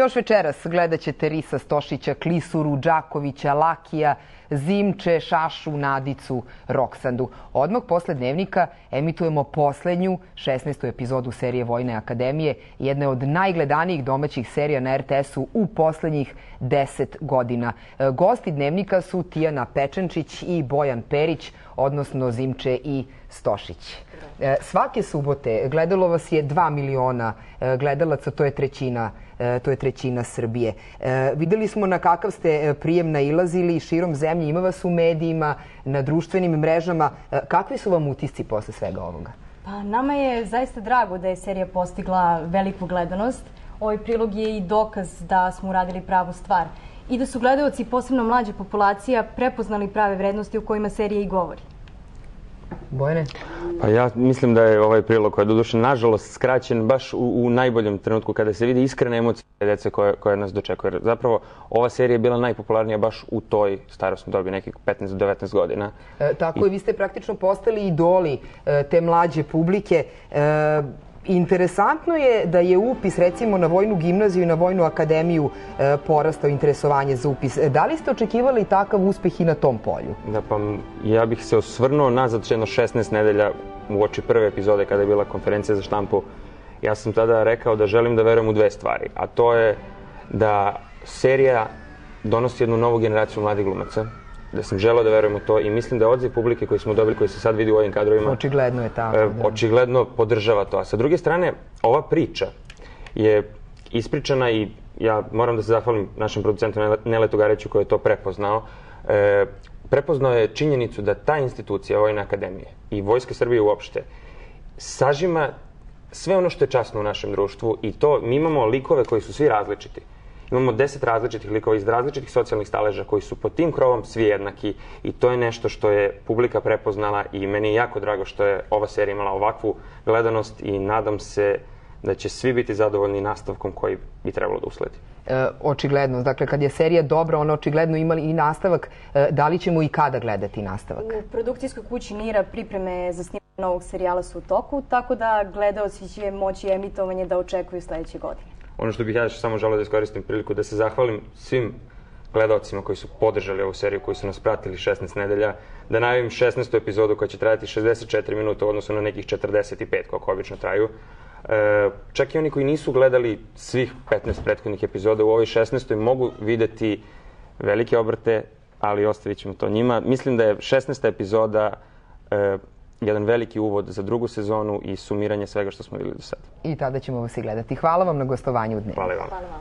Još večeras gledat ćete Risa Stošića, Klisuru, Đakovića, Lakija, Zimče, Šašu, Nadicu, Roksandu. Odmah posle Dnevnika emitujemo poslednju 16. epizodu serije Vojne akademije, jedne od najgledanijih domaćih serija na RTS-u u poslednjih 10 godina. Gosti Dnevnika su Tijana Pečenčić i Bojan Perić, odnosno Zimče i Stošić. Svake subote gledalo vas je 2 miliona gledalaca, to je trećina Srbije. Videli smo na kakav ste prijem nailazili širom zemlje, ima vas u medijima, na društvenim mrežama. Kakvi su vam utisci posle svega ovoga? Pa nama je zaista drago da je serija postigla veliku gledanost. Ovaj prilog je i dokaz da smo uradili pravu stvar i da su gledaoci, posebno mlađa populacija, prepoznali prave vrednosti o kojima serija i govori. Bojane? Pa ja mislim da je ovaj prilog, koji je doduše nažalost skraćen baš u najboljem trenutku kada se vidi iskrene emocije dece koje nas dočekuje. Jer zapravo ova serija je bila najpopularnija baš u toj starosnoj dobi, nekih 15 do 19 godina. Tako je, vi ste praktično postali idoli te mlađe publike. Interesantno je da je upis recimo na Vojnu gimnaziju i na Vojnu akademiju porastao interesovanje za upis. Da li ste očekivali takav uspeh i na tom polju? Da, pa ja bih se osvrnuo nazad jedno 16 nedelja uoči prve epizode kada je bila konferencija za štampu. Ja sam tada rekao da želim da verujem u dve stvari, a to je da serija donosi jednu novu generaciju mladih glumaca, da sam želeo da verujem u to i mislim da je odziv publike koji smo dobili, koji se sad vidi u ovim kadrovima, očigledno je tako. Očigledno podržava to. A sa druge strane, ova priča je ispričana i ja moram da se zahvalim našem producentu Neletu Gareću koji je to prepoznao. Prepoznao je činjenicu da ta institucija Vojne akademije i Vojske Srbije uopšte sažima sve ono što je časno u našem društvu i to mi imamo likove koji su svi različiti. Imamo 10 različitih likova iz različitih socijalnih staleža koji su pod tim krovom svi jednaki i to je nešto što je publika prepoznala i meni je jako drago što je ova serija imala ovakvu gledanost i nadam se da će svi biti zadovoljni nastavkom koji bi trebalo da usledi. Očigledno. Dakle, kad je serija dobra, ona očigledno ima i nastavak. Da li ćemo i kada gledati nastavak? U produkcijskoj kući Mira pripreme za snimanje novog serijala su u toku, tako da gledaoci će moći emitovanje da očekuju sledeće godine. Ono što bih ja samo želeo da iskoristim priliku da se zahvalim svim gledaocima koji su podržali ovu seriju, koji su nas pratili 16 nedelja, da najavim 16. epizodu koja će trajati 64 minuta u odnosu na nekih 45 kako obično traju. Čak i oni koji nisu gledali svih 15 prethodnih epizoda u ovoj 16. mogu videti velike obrte, ali ostavit ćemo to njima. Mislim da je 16. epizoda jedan veliki uvod za drugu sezonu i sumiranje svega što smo videli do sada. I tada ćemo vas i gledati. Hvala vam na gostovanju u Dnevniku. Hvala vam. Hvala vam.